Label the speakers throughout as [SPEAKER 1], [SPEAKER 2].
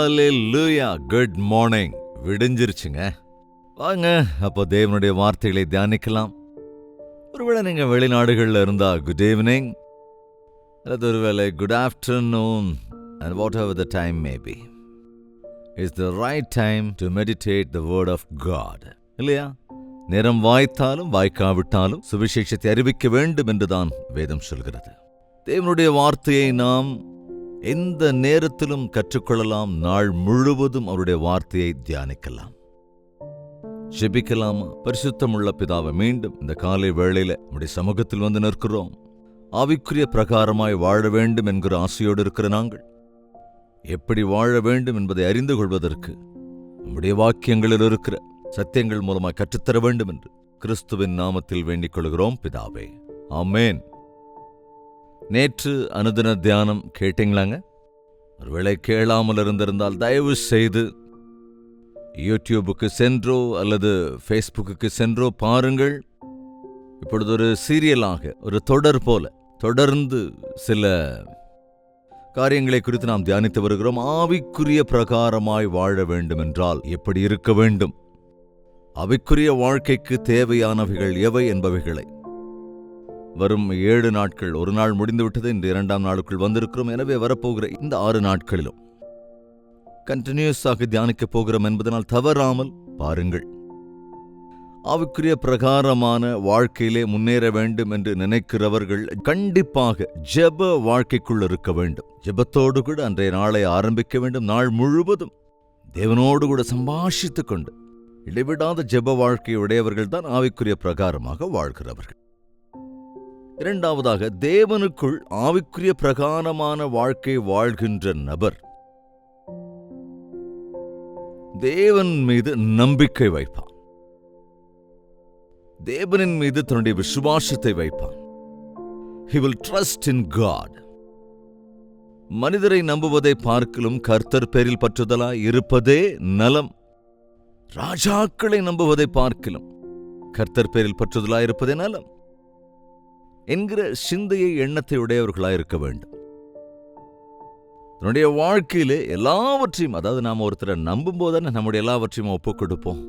[SPEAKER 1] ஹalleluya, good morning. விடிஞ்சிருச்சுங்க. வாங்க அப்போ தேவனுடைய வார்த்தைகளை தியானிக்கலாம். ஒருவேளை நீங்க வெளிநாடுகளில் இருந்தா குட் ஈவினிங், அல்லது ஒருவேளை good afternoon, and whatever the time may be, it's the right time to meditate the word of God. இல்லையா? நேரம் வாய்த்தாலும் வாய்க்காவிட்டாலும் சுவிசேஷத்தை அறிவிக்க வேண்டும் என்றுதான் வேதம் சொல்கிறது. தேவனுடைய வார்த்தையை நாம் எந்த நேரத்திலும் கற்றுக்கொள்ளலாம். நாள் முழுவதும் அவருடைய வார்த்தையை தியானிக்கலாம். ஜெபிக்கலாமா? பரிசுத்தமுள்ள பிதாவை, மீண்டும் இந்த காலை வேளையில நம்முடைய சமூகத்தில் வந்து நிற்கிறோம். ஆவிக்குரிய பிரகாரமாய் வாழ வேண்டும் என்கிற ஆசையோடு இருக்கிற நாங்கள் எப்படி வாழ வேண்டும் என்பதை அறிந்து கொள்வதற்கு நம்முடைய வாக்கியங்களில் இருக்கிற சத்தியங்கள் மூலமாய் கற்றுத்தர வேண்டும் என்று கிறிஸ்துவின் நாமத்தில் வேண்டிக் கொள்கிறோம் பிதாவே, ஆமேன். நேற்று அனுதின தியானம் கேட்டீங்களாங்க? ஒருவேளை கேளாமல் இருந்திருந்தால் தயவு செய்து யூடியூபுக்கு சென்றோ அல்லது ஃபேஸ்புக்கு சென்றோ பாருங்கள். இப்பொழுது ஒரு சீரியலாக, ஒரு தொடர் போல தொடர்ந்து சில காரியங்களை குறித்து நாம் தியானித்து வருகிறோம். ஆவிக்குரிய பிரகாரமாய் வாழ வேண்டும் என்றால் எப்படி இருக்க வேண்டும், ஆவிக்குரிய வாழ்க்கைக்கு தேவையானவைகள் எவை என்பவைகளை வரும் 7 நாட்கள், ஒரு நாள் முடிந்துவிட்டது, இந்த 2ஆம் நாளுக்குள் வந்திருக்கிறோம். எனவே வரப்போகிற இந்த 6 நாட்களிலும் கண்டினியூஸாக தியானிக்கப் போகிறோம் என்பதனால் தவறாமல் பாருங்கள். ஆவிக்குரிய பிரகாரமான வாழ்க்கையிலே முன்னேற வேண்டும் என்று நினைக்கிறவர்கள் கண்டிப்பாக ஜெப வாழ்க்கைக்குள் இருக்க வேண்டும். ஜெபத்தோடு கூட அன்றைய நாளை ஆரம்பிக்க வேண்டும். நாள் முழுவதும் தேவனோடு கூட சம்பாஷித்துக் கொண்டு இடைவிடாத ஜெப வாழ்க்கை உடையவர்கள் தான் ஆவிக்குரிய பிரகாரமாக வாழ்கிறவர்கள். இரண்டாவதாக, தேவனுக்குள் ஆவிக்குரிய பிரகாரமான வாழ்க்கை வாழ்கின்ற நபர் தேவன் மீது நம்பிக்கை வைப்பான். தேவனின் மீது தன்னுடைய விசுவாசத்தை வைப்பான். He will trust in God. மனிதரை நம்புவதை பார்க்கிலும் கர்த்தர் பேரில் பற்றுதலாய் இருப்பதே நலம். ராஜாக்களை நம்புவதை பார்க்கிலும் கர்த்தர் பேரில் பற்றுதலாய் இருப்பதே நலம் என்கிற சிந்தையை, எண்ணத்தை உடையவர்களாய் இருக்க வேண்டும். தன்னுடைய வாழ்க்கையிலே எல்லாவற்றையும், அதாவது நாம் ஒருத்தரை நம்பும் போதுதானே நம்முடைய எல்லாவற்றையும் ஒப்புக் கொடுப்போம்.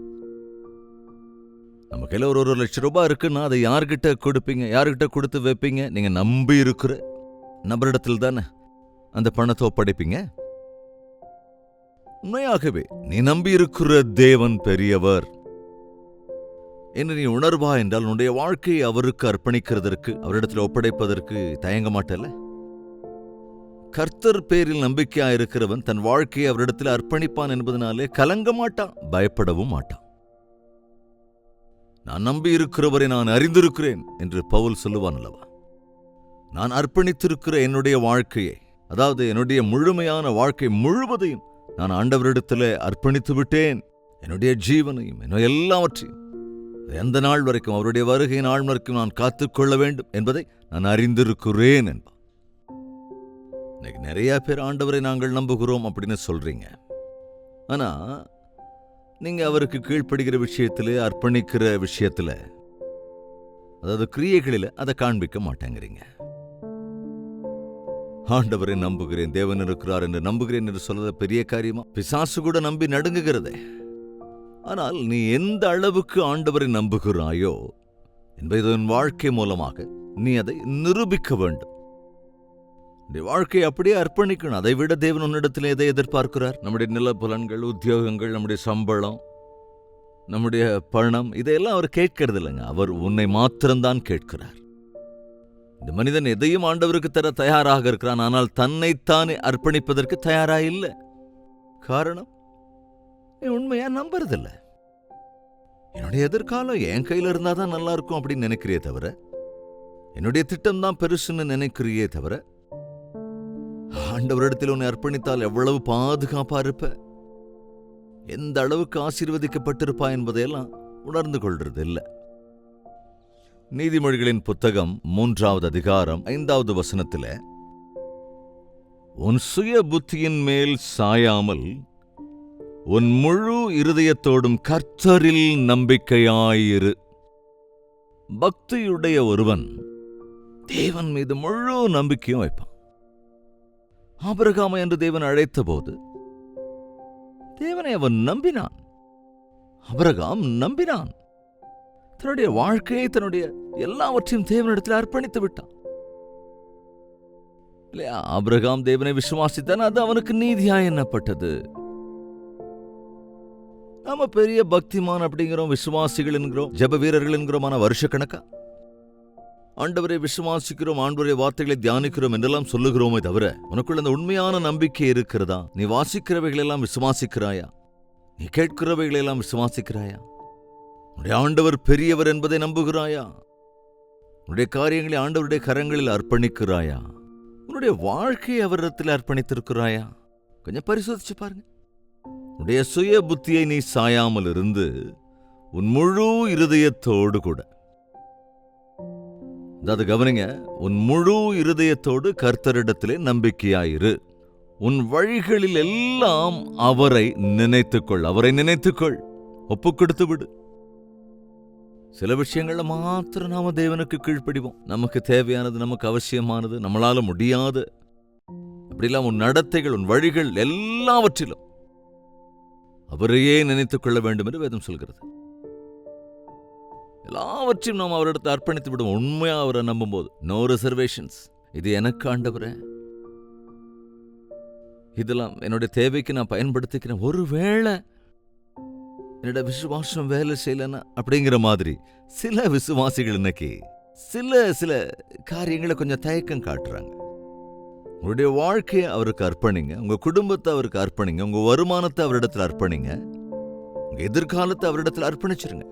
[SPEAKER 1] நம்ம கையில் ஒரு 1 லட்சம் ரூபாய் இருக்குன்னா அதை யார்கிட்ட கொடுப்பீங்க? யார்கிட்ட கொடுத்து வைப்பீங்க? நீங்க நம்பி இருக்கிற நபரிடத்தில் தானே அந்த பணத்தை ஒப்படைப்பீங்க. உண்மையாகவே நீ நம்பி இருக்கிற தேவன் பெரியவர் என்று நீ உணர்வா என்றால் உன்னுடைய வாழ்க்கையை அவருக்கு அர்ப்பணிக்கிறதற்கு, அவரிடத்தில் ஒப்படைப்பதற்கு தயங்க மாட்டல. கர்த்தர் பேரில் நம்பிக்கையா இருக்கிறவன் தன் வாழ்க்கையை அவரிடத்தில் அர்ப்பணிப்பான் என்பதனாலே கலங்க மாட்டான், பயப்படவும் மாட்டான். நான் நம்பி இருக்கிறவரை நான் அறிந்திருக்கிறேன் என்று பவுல் சொல்லுவான் அல்லவா? நான் அர்ப்பணித்திருக்கிற என்னுடைய வாழ்க்கையை, அதாவது என்னுடைய முழுமையான வாழ்க்கை முழுவதையும் நான் ஆண்டவரிடத்தில் அர்ப்பணித்து விட்டேன். என்னுடைய ஜீவனையும் என்னுடைய எல்லாவற்றையும் எந்த நாள் வரைக்கும், அவருடைய வருகை நாள் வரைக்கும் நான் காத்துக்கொள்ள வேண்டும் என்பதை நான் அறிந்திருக்கிறேன் என்பான். இன்னைக்கு நிறைய பேர் ஆண்டவரை நாங்கள் நம்புகிறோம் அப்படின்னு சொல்றீங்க. ஆனா நீங்க அவருக்கு கீழ்ப்படுகிற விஷயத்திலே, அர்ப்பணிக்கிற விஷயத்துல, அதாவது கிரியைகளில அதை காண்பிக்க மாட்டேங்கிறீங்க. ஆண்டவரை நம்புகிறேன், தேவன் இருக்கிறார் என்று நம்புகிறேன் என்று சொல்றது பெரிய காரியமா? பிசாசு கூட நம்பி நடுங்குகிறதே. ஆனால் நீ எந்த அளவுக்கு ஆண்டவரை நம்புகிறாயோ என்பதன் வாழ்க்கை மூலமாக நீ அதை நிரூபிக்க வேண்டும். நீ வாழ்க்கையை அப்படியே அர்ப்பணிக்கணும். அதை விட தேவன் உன்னிடத்தில் எதை எதிர்பார்க்கிறார்? நம்முடைய நிலப்புலன்கள், உத்தியோகங்கள், நம்முடைய சம்பளம், நம்முடைய பணம், இதையெல்லாம் அவர் கேட்கறது இல்லைங்க. அவர் உன்னை மாத்திரம்தான் கேட்கிறார். இந்த மனிதன் எதையும் ஆண்டவருக்கு தர தயாராக இருக்கிறான், ஆனால் தன்னைத்தானே அர்ப்பணிப்பதற்கு தயாராக இல்லை. காரணம், நீ உண்மையா நம்புறதில்ல. என்னுடைய எதிர்காலம் என் கையில இருந்தாதான் நல்லா இருக்கும் அப்படின்னு நினைக்கிறியே தவிர, என்னுடைய திட்டம் தான் பெருசுன்னு நினைக்கிறியே தவிர, ஆண்டவரிடத்தில் உன்னை அர்ப்பணித்தால் எவ்வளவு பாதுகாப்பா இருப்ப, எந்த அளவுக்கு ஆசீர்வதிக்கப்பட்டிருப்பா என்பதையெல்லாம் உணர்ந்து கொள்றது இல்லை. நீதிமொழிகளின் புத்தகம் 3ஆவது அதிகாரம் 5வது வசனத்தில், உன் சுய புத்தியின் மேல் சாயாமல் உன் முழு இருதயத்தோடும் கர்த்தரில் நம்பிக்கையாயிரு. பக்தியுடைய ஒருவன் தேவன் மீது முழு நம்பிக்கையும் வைப்பான். ஆபிரகாமை என்று தேவன் அழைத்த போது தேவனை அவன் நம்பினான். ஆபிரகாம் நம்பினான். தன்னுடைய வாழ்க்கையை, தன்னுடைய எல்லாவற்றையும் தேவனிடத்தில் அர்ப்பணித்து விட்டான். இல்லையா? ஆபிரகாம் தேவனை விசுவாசித்தான், அது அவனுக்கு நீதியாய் எண்ணப்பட்டது. நாம பெரிய பக்திமான் அப்படிங்கிறோம், விசுவாசிகள் என்கிறோம், ஜெப வீரர்கள் என்கிறோம். வருஷ கணக்கா ஆண்டவரை விசுவாசிக்கிறோம், ஆண்டவரை வார்த்தைகளை தியானிக்கிறோம் என்றெல்லாம் சொல்லுகிறோமே தவிர, உனக்குள்ள அந்த உண்மையான நம்பிக்கை இருக்கிறதா? நீ வாசிக்கிறவைகளெல்லாம் விசுவாசிக்கிறாயா? நீ கேட்கிறவைகளெல்லாம் விசுவாசிக்கிறாயா? உன்னுடைய ஆண்டவர் பெரியவர் என்பதை நம்புகிறாயா? உன்னுடைய காரியங்களை ஆண்டவருடைய கரங்களில் அர்ப்பணிக்கிறாயா? உன்னுடைய வாழ்க்கையை அவரிடத்தில் அர்ப்பணித்திருக்கிறாயா? கொஞ்சம் பரிசோதிச்சு பாருங்க. உன்னுடைய சுய புத்தியை நீ சாயாமல் இருந்து உன் முழு இருதயத்தோடு கூட, அதாவது கவனிங்க, உன் முழு இருதயத்தோடு கர்த்தரிடத்திலே நம்பிக்கையாயிரு. உன் வழிகளில் எல்லாம் அவரை நினைத்துக்கொள். அவரை நினைத்துக்கொள், ஒப்பு கொடுத்து விடு. சில விஷயங்கள்ல மாத்திரம் நாம தேவனுக்கு கீழ்ப்படிவோம். நமக்கு தேவையானது, நமக்கு அவசியமானது, நம்மளால முடியாது அப்படிலாம் உன் நடத்தைகள், உன் வழிகள் எல்லாவற்றிலும் அவரையே நினைத்துக் கொள்ள வேண்டும் என்று வேதம் சொல்கிறது. எல்லாவற்றையும் நாம் அவரிடத்தை அர்ப்பணித்து விடுவோம். உண்மையா அவரை நம்பும் போது, நோ ரிசர்வேஷன்ஸ். இது எனக்கு ஆண்டவரே, இதெல்லாம் என்னுடைய தேவைக்கு நான் பயன்படுத்திக்கிறேன். ஒருவேளை என்னோட விசுவாசம் வேலை செய்யலன்னா அப்படிங்கிற மாதிரி சில விசுவாசிகள் இன்னைக்கு சில காரியங்களை கொஞ்சம் தயக்கம் காட்டுறாங்க. உங்களுடைய வாழ்க்கையை அவருக்கு அர்ப்பணிங்க, உங்க குடும்பத்தை அவருக்கு அர்ப்பணிங்க, உங்க வருமானத்தை அவரிடத்தில் அர்ப்பணிங்க, உங்க எதிர்காலத்தை அவரிடத்தில் அர்ப்பணிச்சிருங்க.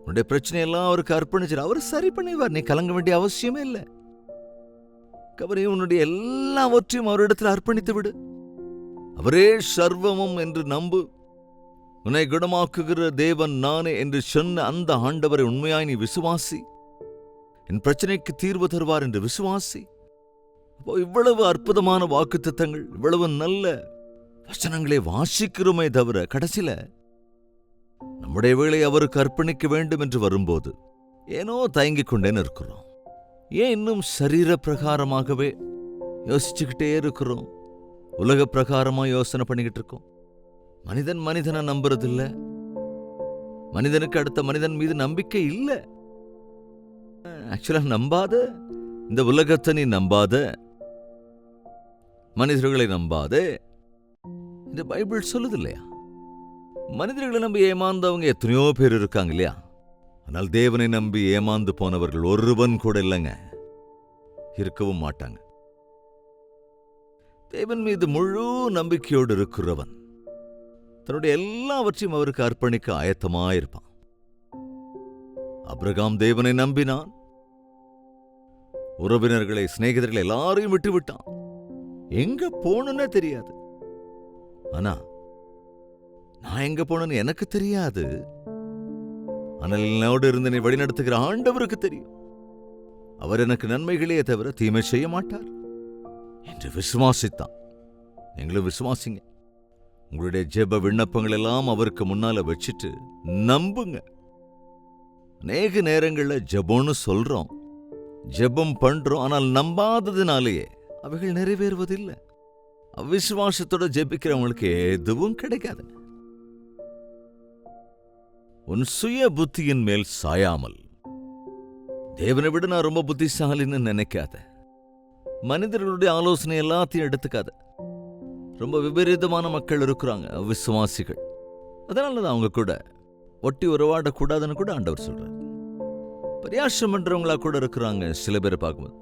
[SPEAKER 1] உன்னுடைய பிரச்சனையெல்லாம் அவருக்கு அர்ப்பணிச்சிரு, அவர் சரி பண்ணிவார். நீ கலங்க வேண்டிய அவசியமே இல்லை. கவனியும், உன்னுடைய எல்லாவற்றையும் அவரிடத்தில் அர்ப்பணித்து விடு. அவரே சர்வமும் என்று நம்பு. உன்னை குணமாக்குகிற தேவன் நானே என்று சொன்ன அந்த ஆண்டவரை உண்மையாய் நீ விசுவாசி. என் பிரச்சனைக்கு தீர்வு தருவார் என்று விசுவாசி. இவ்வளவு அற்புதமான வாக்குத்தத்தங்கள், இவ்வளவு நல்ல வசனங்களை வாசிக்கிறோமே தவிர, கடைசியில நம்முடைய வேளை அவருக்கு அர்ப்பணிக்க வேண்டும் என்று வரும்போது ஏனோ தயங்கிக் கொண்டேன்னு இருக்கிறோம். ஏன் இன்னும் சரீர பிரகாரமாகவே யோசிச்சுக்கிட்டே இருக்கிறோம்? உலக பிரகாரமா யோசனை பண்ணிக்கிட்டு இருக்கோம். மனிதனை நம்புறதில்ல. மனிதனுக்கு அடுத்த மனிதன் மீது நம்பிக்கை இல்லை. ஆக்சுவலா நம்பாத, இந்த உலகத்தை நீ நம்பாத, மனிதர்களை நம்பாதே இந்த பைபிள் சொல்லுது இல்லையா? மனிதர்களை நம்பி ஏமாந்தவங்க எத்தனையோ பேர் இருக்காங்க இல்லையா? ஆனால் தேவனை நம்பி ஏமாந்து போனவர்கள் ஒருவன் கூட இல்லைங்க, இருக்கவும் மாட்டாங்க. தேவன் மீது முழு நம்பிக்கையோடு இருக்கிறவன் தன்னுடைய எல்லாவற்றையும் அவருக்கு அர்ப்பணிக்க ஆயத்தமாயிருப்பான். ஆபிரகாம் தேவனை நம்பினான். உறவினர்களை, சிநேகிதர்களை எல்லாரையும் விட்டு விட்டான். எங்க போனே தெரியாது. ஆனா நான் எங்க போனேன்னு எனக்கு தெரியாது. ஆனால் என்னோடு இருந்து நீ வழிநடத்துகிற ஆண்டவருக்கு தெரியும். அவர் எனக்கு நன்மைகளே தவிர தீமை செய்ய மாட்டார் என்று விசுவாசித்தான். எங்களும் விசுவாசிங்க. உங்களுடைய ஜெப விண்ணப்பங்கள் எல்லாம் அவருக்கு முன்னால வச்சுட்டு நம்புங்க. அநேக நேரங்களில் ஜெபம்னு சொல்றோம், ஜெபம் பண்றோம், ஆனால் நம்பாததுனாலேயே அவைகள் நிறைவேறுவதில்லை. அவிசுவாசத்தோட ஜெபிக்கிறவங்களுக்கு எதுவும் கிடைக்காது. உன் சுய புத்தியின் மேல் சாயாமல், தேவனை விட நான் ரொம்ப புத்திசாலின்னு நினைக்காத, மனிதர்களுடைய ஆலோசனை எல்லாத்தையும் எடுத்துக்காத. ரொம்ப விபரீதமான மக்கள் இருக்கிறாங்க, விசுவாசிகள். அதனாலதான் அவங்க கூட ஒட்டி உறவாடக்கூடாதுன்னு கூட ஆண்டவர் சொல்றார். பரியாசம் பண்றவங்களா கூட இருக்கிறாங்க சில பேரை பார்க்கும்போது.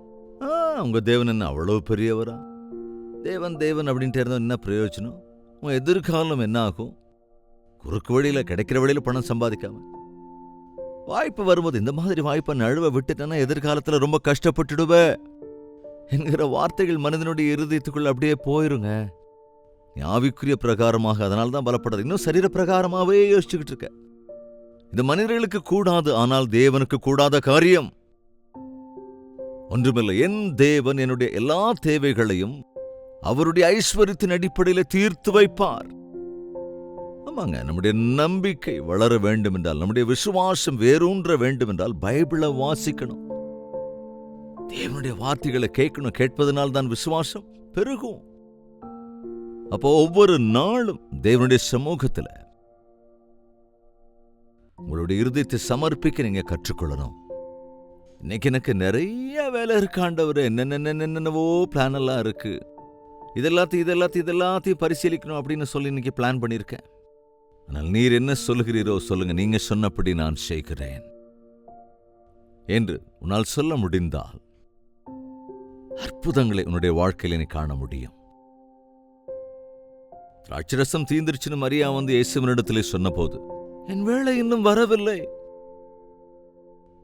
[SPEAKER 1] அவங்க தேவன் என்ன அவ்வளவு பெரியவரா? தேவன் அப்படின்ட்டு இருந்தா என்ன பிரயோஜனம்? உன் எதிர்காலம் என்ன ஆகும்? குறுக்கு வழியில, கிடைக்கிற வழியில பணம் சம்பாதிக்காம வாய்ப்பு வரும்போது இந்த மாதிரி வாய்ப்பை நழுவ விட்டுட்டேன்னா எதிர்காலத்துல ரொம்ப கஷ்டப்பட்டுடுவ என்கிற வார்த்தைகள் மனிதனுடைய இருதயத்துக்குள்ள அப்படியே போயிருங்க. நீ ஆவிக்குரிய பிரகாரமாக அதனால்தான் பலப்படாது. இன்னும் சரீர பிரகாரமாவே யோசிச்சுக்கிட்டு இருக்க. இது மனிதர்களுக்கு கூடாது, ஆனால் தேவனுக்கு கூடாத காரியம் ஒன்றுமில்லை. என் தேவன் என்னுடைய எல்லா தேவைகளையும் அவருடைய ஐஸ்வர்யத்தின் அடிப்படையில் தீர்த்து வைப்பார். ஆமாங்க, நம்முடைய நம்பிக்கை வளர வேண்டும் என்றால், நம்முடைய விசுவாசம் வேரூன்ற வேண்டும் என்றால் பைபிளை வாசிக்கணும், தேவனுடைய வார்த்தைகளை கேட்கணும். கேட்பதனால் தான் விசுவாசம் பெருகும். அப்போ ஒவ்வொரு நாளும் தேவனுடைய சமூகத்துல உங்களுடைய இருதயத்தை சமர்ப்பிக்க நீங்க கற்றுக்கொள்ளணும். இன்னைக்கு எனக்கு நிறைய வேலை இருக்கு ஆண்டவரே, என்னென்னவோ பிளான் எல்லாம் இருக்கு, இதெல்லாத்தையும் பரிசீலிக்கணும் அப்படின்னு சொல்லி இன்னைக்கு பிளான் பண்ணியிருக்கேன். ஆனால் நீர் என்ன சொல்லுகிறீரோ சொல்லுங்க, நீங்க சொன்னபடி நான் செய்கிறேன் என்று உன்னால் சொல்ல முடிந்தால் அற்புதங்களை உன்னுடைய வாழ்க்கையில நீ காண முடியும். திராட்சரசம் தீந்துருச்சுன்னு மரியா வந்து இயேசுவினிடத்திலே சொன்ன போது, என் வேளை இன்னும் வரவில்லை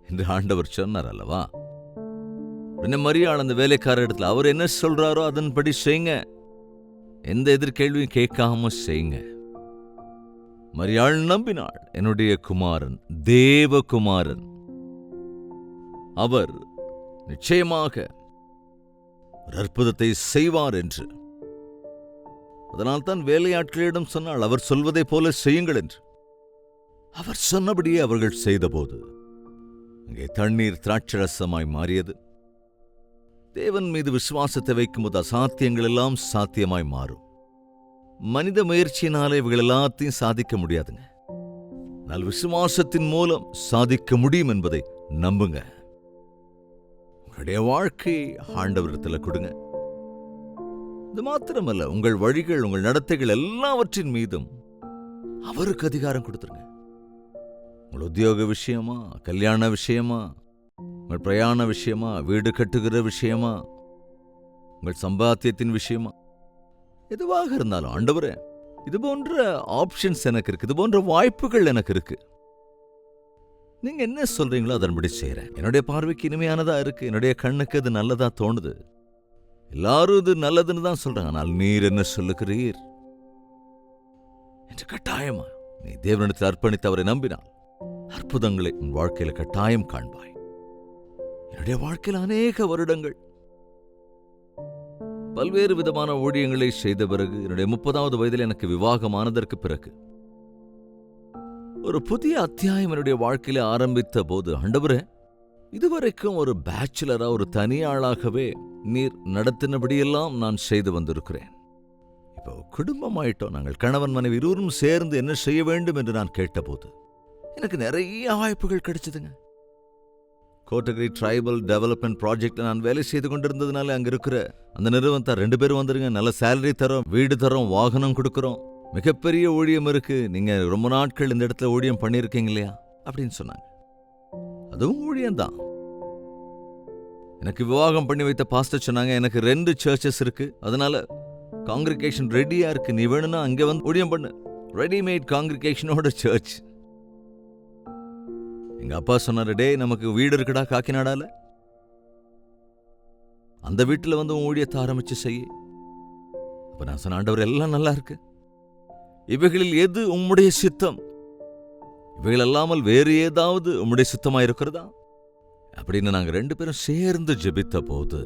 [SPEAKER 1] என்று ஆண்டவர் சொன்னார் அல்லவா? உடனே மரியாள் அந்த வேலைக்கார இடத்துல அவர் என்ன சொல்றாரோ அதன்படி செய்யுங்க, எந்த எதிர்கேள்வியும் கேட்காம செய்யுங்க. மரியாள் நம்பினாள், என்னுடைய குமாரன் தேவகுமாரன், அவர் நிச்சயமாக ஒரு அற்புதத்தை செய்வார் என்று. அதனால்தான் வேலையாட்களிடம் சொன்னால் அவர் சொல்வதை போல செய்யுங்கள் என்று. அவர் சொன்னபடியே அவர்கள் செய்தபோது அங்கே தண்ணீர் திராட்சரசமாய் மாறியது. தேவன் மீது விசுவாசத்தை வைக்கும்போது அசாத்தியங்கள் எல்லாம் சாத்தியமாய் மாறும். மனித முயற்சியினாலே இவைகள் எல்லாத்தையும் சாதிக்க முடியாதுங்க. ஆனால் விசுவாசத்தின் மூலம் சாதிக்க முடியும் என்பதை நம்புங்க. உங்களுடைய வாழ்க்கை ஆண்டவரிடத்தில் கொடுங்க. இது மாத்திரமல்ல, உங்கள் வழிகள், உங்கள் நடத்தைகள் எல்லாவற்றின் மீதும் அவருக்கு அதிகாரம் கொடுத்துருங்க. உங்கள் உத்தியோக விஷயமா, கல்யாண விஷயமா, உங்கள் பிரயாண விஷயமா, வீடு கட்டுகிற விஷயமா, உங்கள் சம்பாத்தியத்தின் விஷயமா, எதுவாக இருந்தாலும் ஆண்டவரே, இது போன்ற ஆப்ஷன்ஸ் எனக்கு இருக்கு, இது போன்ற வாய்ப்புகள் எனக்கு இருக்கு, நீங்க என்ன சொல்றீங்களோ அதன்படி செய்யறேன். என்னுடைய பார்வைக்கு இனிமையானதா இருக்கு, என்னுடைய கண்ணுக்கு அது நல்லதா தோணுது, எல்லாரும் இது நல்லதுன்னு தான் சொல்றாங்க, ஆனால் நீர் என்ன சொல்லுகிறீர் என்று கட்டாயமா நீ தேவனிடத்தில் அர்ப்பணித்து அவரை நம்பினால் அற்புதங்களை உன் வாழ்க்கையில கட்டாயம் காண்பாய். என்னுடைய வாழ்க்கையில் அநேக வருடங்கள் பல்வேறு விதமான ஊழியங்களை செய்த பிறகு, என்னுடைய 30வது வயதில் எனக்கு விவாகமானதற்கு பிறகு ஒரு புதிய அத்தியாயம் என்னுடைய வாழ்க்கையில ஆரம்பித்த போது, ஆண்டவரே, இதுவரைக்கும் ஒரு பேச்சுலரா, ஒரு தனியாளாகவே நீர் நடத்தினபடியெல்லாம் நான் செய்து வந்திருக்கிறேன். இப்போ குடும்பமாயிட்டோம், நாங்கள் கணவன் மனைவி இருவரும் சேர்ந்து என்ன செய்ய வேண்டும் என்று நான் கேட்டபோது எனக்கு நிறைய வாய்ப்புகள் கிடைச்சதுங்க. கோட்டகிரி ட்ரைபல் டெவலப்மெண்ட் ப்ராஜெக்ட் நான் வேலை செய்து கொண்டிருந்ததுனால அங்க இருக்கிற அந்த நிறுவனத்தார் 2 பேரும் வந்துருங்க, நல்ல சேலரி தரோம், வீடு தரோம், வாகனம் கொடுக்கிறோம், மிகப்பெரிய ஊழியம் இருக்கு, நீங்க ரொம்ப நாட்கள் இந்த இடத்துல ஊழியம் பண்ணியிருக்கீங்க இல்லையா அப்படின்னு சொன்னாங்க. அதுவும் ஊழியம்தான். எனக்கு விவாகம் பண்ணி வைத்த பாஸ்டர் சொன்னாங்க, எனக்கு 2 சர்ச்சஸ் இருக்கு, அதனால காங்கிரிகேஷன் ரெடியா இருக்கு, நீ வேணும்னா அங்க வந்து ஊழியம் பண்ணு. ரெடிமேட் காங்கிரிகேஷனோட சர்ச். எங்க அப்பா சொன்னாரு, டே நமக்கு வீடு இருக்குடா காக்கிநாடால, அந்த வீட்டுல வந்து ஊழியத்தை ஆரம்பிச்சு செய்ய. அப்ப நான் சொன்ன, ஆண்டவர் எல்லாம் நல்லா இருக்கு, இவைகளில் எது உம்முடைய சித்தம், இவைகள் அல்லாமல் வேறு ஏதாவது உம்முடைய சித்தமா இருக்கிறதா அப்படின்னு நாங்க 2 பேரும் சேர்ந்து ஜெபித்த போது,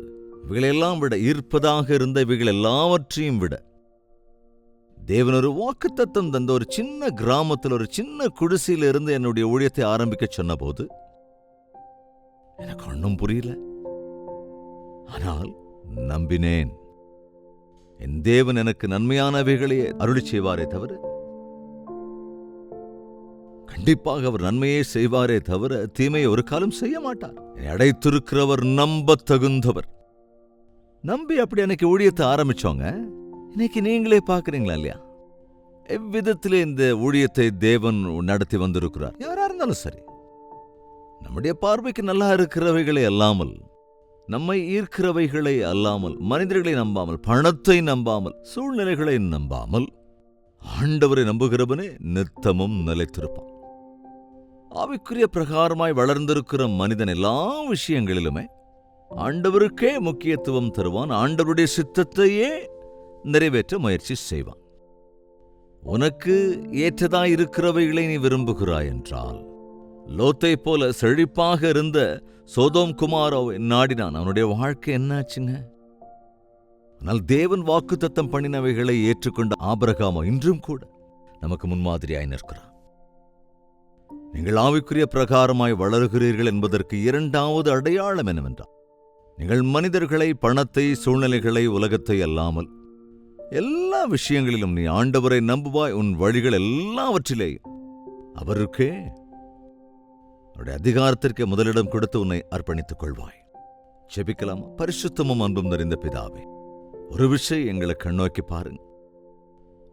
[SPEAKER 1] இவைகளெல்லாம் விட ஈர்ப்பதாக இருந்த இவைகள் எல்லாவற்றையும் விட தேவன் ஒரு வாக்குத்தத்தம் தந்த ஒரு சின்ன கிராமத்தில், ஒரு சின்ன குடிசையில இருந்து என்னுடைய ஊழியத்தை ஆரம்பிக்க சொன்ன போது எனக்கு ஒன்றும் புரியல. ஆனால் நம்பினேன், என் தேவன் எனக்கு நன்மையானவைகளை அருளி செய்வாரே தவிர, கண்டிப்பாக அவர் நன்மையே செய்வாரே தவிர தீமையை ஒரு காலம் செய்ய மாட்டார். அடைத்திருக்கிறவர் நம்ப தகுந்தவர். நம்பி அப்படி அன்னைக்கு ஊழியத்தை ஆரம்பிச்சோங்க. இன்னைக்கு நீங்களே பாக்குறீங்களா இல்லையா, எவ்விதத்திலே இந்த ஊழியத்தை தேவன் நடத்தி வந்திருக்கிறார். யாரா இருந்தாலும் சரி, நம்முடைய பார்வைக்கு நல்லா இருக்கிறவைகளை அல்லாமல், நம்மை ஈர்க்கிறவைகளை அல்லாமல், மனிதர்களை நம்பாமல், பணத்தை நம்பாமல், சூழ்நிலைகளை நம்பாமல் ஆண்டவரை நம்புகிறவனே நித்தமும் நிலைத்திருப்பான். ஆவிக்குரிய பிரகாரமாய் வளர்ந்திருக்கிற மனிதன் எல்லா விஷயங்களிலுமே ஆண்டவருக்கே முக்கியத்துவம் தருவான், ஆண்டவருடைய சித்தத்தையே நிறைவேற்ற முயற்சி செய்வான். உனக்கு ஏற்றதாய் இருக்கிறவைகளை நீ விரும்புகிறாய் என்றால், லோத்தை போல செழிப்பாக இருந்த சோதோம் குமாரோவை நாடினான், அவனுடைய வாழ்க்கை என்னாச்சுங்க? ஆனால் தேவன் வாக்குத்தத்தம் பண்ணினவைகளை ஏற்றுக்கொண்ட ஆபிரகாமோ இன்றும் கூட நமக்கு முன்மாதிரியாய் நிற்கிறான். நீங்கள் ஆவிக்குரிய பிரகாரமாய் வளருகிறீர்கள் என்பதற்கு 2வது அடையாளம் என்னவென்றால், நீங்கள் மனிதர்களை, பணத்தை, சூழ்நிலைகளை, உலகத்தை அல்லாமல் எல்லா விஷயங்களிலும் நீ ஆண்டவரை நம்புவாய். உன் வழிகள் எல்லாவற்றிலேயும் அவருக்கே, அவருடைய அதிகாரத்திற்கு முதலிடம் கொடுத்து உன்னை அர்ப்பணித்துக் கொள்வாய். ஜெபிக்கலாமா? பரிசுத்தமும் அன்பும் நிறைந்த பிதாவே, ஒரு விஷயம் எங்களை கண்ணோக்கி பாருங்க.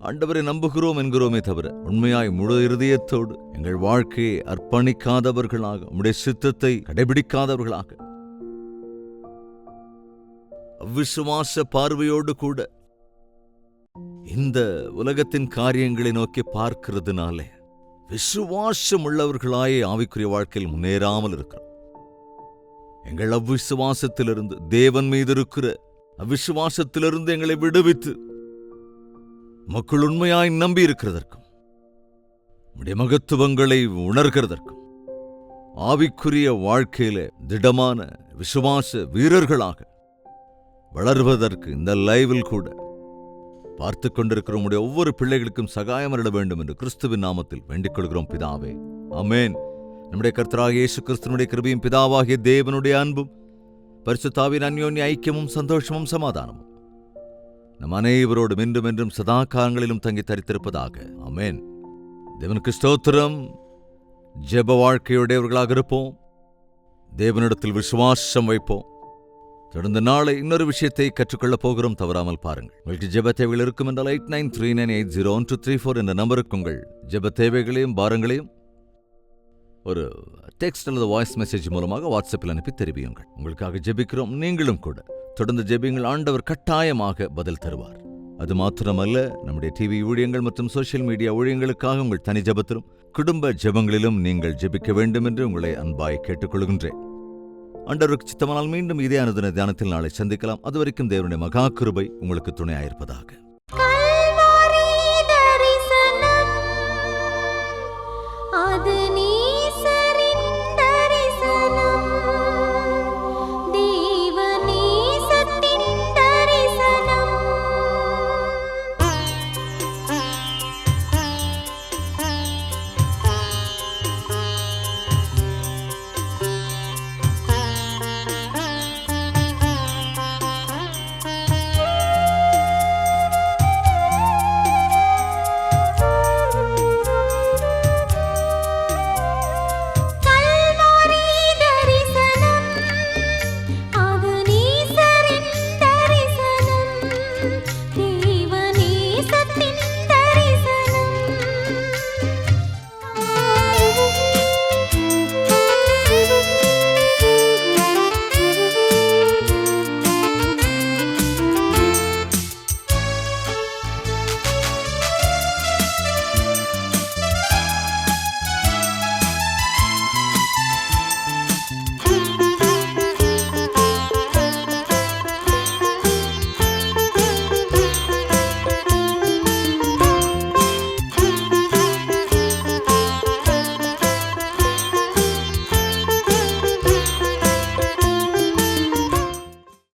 [SPEAKER 1] ஆண்டவரை நம்புகிறோம் என்கிறோமே தவிர உண்மையாய் முழு இருதயத்தோடு எங்கள் வாழ்க்கையை அர்ப்பணிக்காதவர்களாக, உம்முடைய சித்தத்தை கடைபிடிக்காதவர்களாக, அவிசுவாச பார்வையோடு கூட இந்த உலகத்தின் காரியங்களை நோக்கி பார்க்கிறதுனாலே விசுவாசம் உள்ளவர்களாயே ஆவிக்குரிய வாழ்க்கையில் முன்னேறாமல் இருக்கிறோம். எங்கள் அவ்விசுவாசத்திலிருந்து, தேவன் மீது இருக்கிற அவ்விசுவாசத்திலிருந்து எங்களை விடுவித்து மக்கள் உண்மையாய் நம்பி இருக்கிறதற்கும், உம்முடைய மகத்துவங்களை உணர்கிறதற்கும், ஆவிக்குரிய வாழ்க்கையில திடமான விசுவாச வீரர்களாக வளர்வதற்கு இந்த லைவில் கூட பார்த்து கொண்டிருக்கிற உம்முடைய ஒவ்வொரு பிள்ளைகளுக்கும் சகாயம் அருள வேண்டும் என்று கிறிஸ்துவின் நாமத்தில் வேண்டிக் கொள்கிறோம் பிதாவே. ஆமென். நம்முடைய கர்த்தராகிய இயேசு கிறிஸ்துவினுடைய கிருபையும் பிதாவாகிய தேவனுடைய அன்பும் பரிசுத்தாவின் அன்யோன்ய ஐக்கியமும் சந்தோஷமும் சமாதானமும் நம் அனைவரோடும் இன்றும் என்றும் சதா காலங்களிலும் தங்கி தரித்திருப்பதாக. ஆமென். தேவனுக்கு ஸ்தோத்திரம். ஜெப வாழ்க்கையுடையவர்களாக இருப்போம். தேவனிடத்தில் விசுவாசம் வைப்போம். தொடர்ந்து நாளை இன்னொரு விஷயத்தை கற்றுக்கொள்ளப் போகிறோம். தவறாமல் பாருங்கள். உங்களுக்கு ஜெப தேவைகள் இருக்கும் என்றால் 8939801234 என்ற நம்பருக்கு உங்கள் ஜெப தேவைகளையும் பாரங்களையும் ஒரு டெக்ஸ்ட் அல்லது வாய்ஸ் மெசேஜ் மூலமாக வாட்ஸ்அப்பில் அனுப்பி தெரிவியுங்கள். உங்களுக்காக ஜெபிக்கிறோம். நீங்களும் கூட தொடர்ந்து ஜெபியுங்கள். ஆண்டவர் கட்டாயமாக பதில் தருவார். அது மாத்திரமல்ல, நம்முடைய டிவி ஊழியங்கள் மற்றும் சோசியல் மீடியா ஊழியங்களுக்காக உங்கள் தனி ஜெபத்திலும் குடும்ப ஜெபங்களிலும் நீங்கள் ஜெபிக்க வேண்டும் என்று உங்களை அன்பாய் கேட்டுக்கொள்கின்றேன். ஆண்டவருக்கு சித்தமானால் மீண்டும் இதே அனுதின தியானத்தில் நாளை சந்திக்கலாம். அதுவரைக்கும் தேவனுடைய மகா கிருபை உங்களுக்கு துணையாயிருப்பதாக.